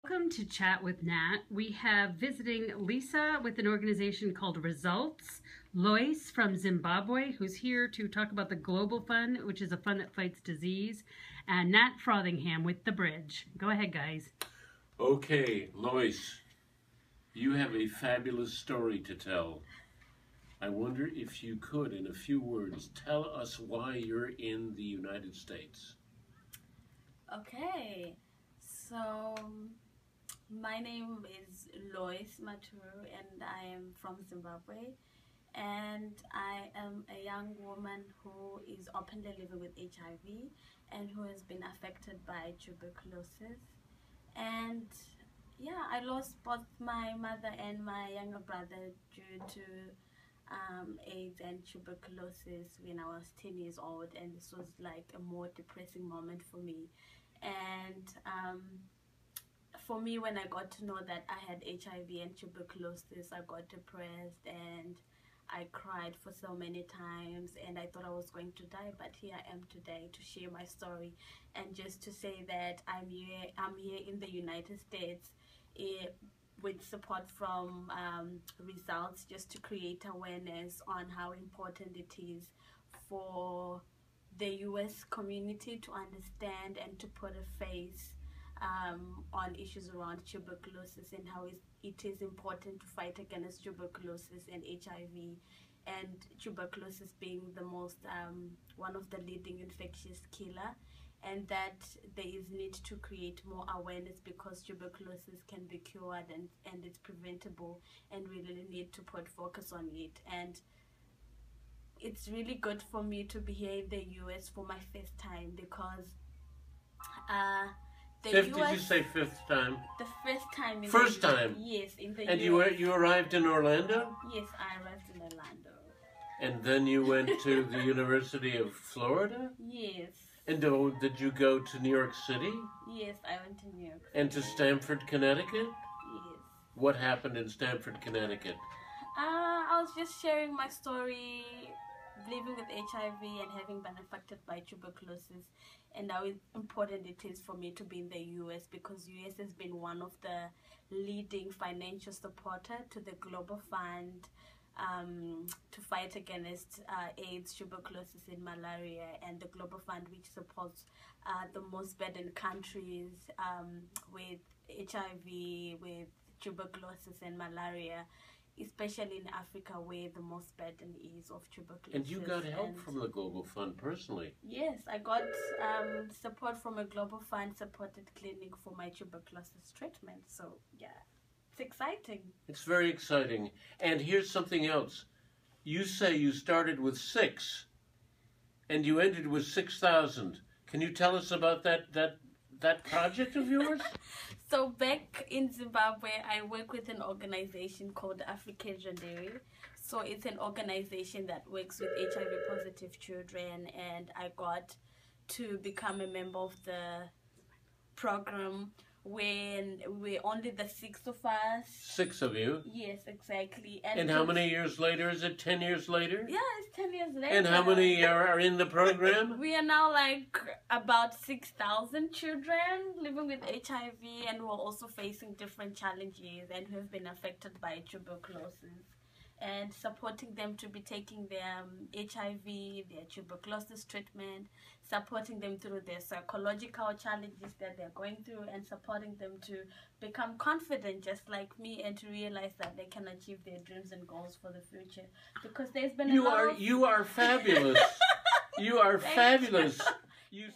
Welcome to Chat with Nat. We have visiting Lisa with an organization called Results, Loyce from Zimbabwe, who's here to talk about the Global Fund, which is a fund that fights disease, and Nat Frothingham with The Bridge. Go ahead, guys. Okay, Loyce, you have a fabulous story to tell. I wonder if you could, in a few words, tell us why you're in the United States. Okay, so my name is Loyce Maturu and I am from Zimbabwe, and I am a young woman who is openly living with HIV and who has been affected by tuberculosis. And yeah, I lost both my mother and my younger brother due to AIDS and tuberculosis when I was 10 years old, and this was like a more depressing moment for me. And for me, when I got to know that I had HIV and tuberculosis, I got depressed and I cried for so many times, and I thought I was going to die, but here I am today to share my story and just to say that I'm here in the United States with support from Results, just to create awareness on how important it is for the US community to understand and to put a face on issues around tuberculosis and how it is important to fight against tuberculosis and HIV, and tuberculosis being the most one of the leading infectious killer, and that there is need to create more awareness because tuberculosis can be cured and it's preventable, and we really need to put focus on it. And it's really good for me to be here in the US for my first time because Did you say fifth time? The first time. First time? Yes, in the And US. you arrived in Orlando? Yes, I arrived in Orlando. And then you went to the University of Florida? Yes. And did you go to New York City? Yes, I went to New York City. And to Stamford, Connecticut? Yes. What happened in Stamford, Connecticut? I was just sharing my story, living with HIV and having been affected by tuberculosis, and how important it is for me to be in the US, because US has been one of the leading financial supporter to the Global Fund to fight against AIDS, tuberculosis and malaria, and the Global Fund, which supports the most burdened countries with HIV, with tuberculosis and malaria, especially in Africa where the most burden is of tuberculosis. And you got help from the Global Fund personally? Yes, I got support from a Global Fund supported clinic for my tuberculosis treatment. So yeah, it's exciting. It's very exciting. And here's something else. You say you started with 6 and you ended with 6,000. Can you tell us about that project of yours? So back in Zimbabwe, I work with an organization called African Dairy. So it's an organization that works with HIV positive children, and I got to become a member of the program when we're only the 6 of us. 6 of you? Yes, exactly. And how many years later? Is it 10 years later? Yeah, it's 10 years later. And how many are in the program? We are now like about 6,000 children living with HIV, and who are also facing different challenges and who have been affected by tuberculosis, and supporting them to be taking their HIV, their tuberculosis treatment, supporting them through their psychological challenges that they're going through, and supporting them to become confident just like me, and to realize that they can achieve their dreams and goals for the future. Because there's been You are fabulous. You are fabulous. You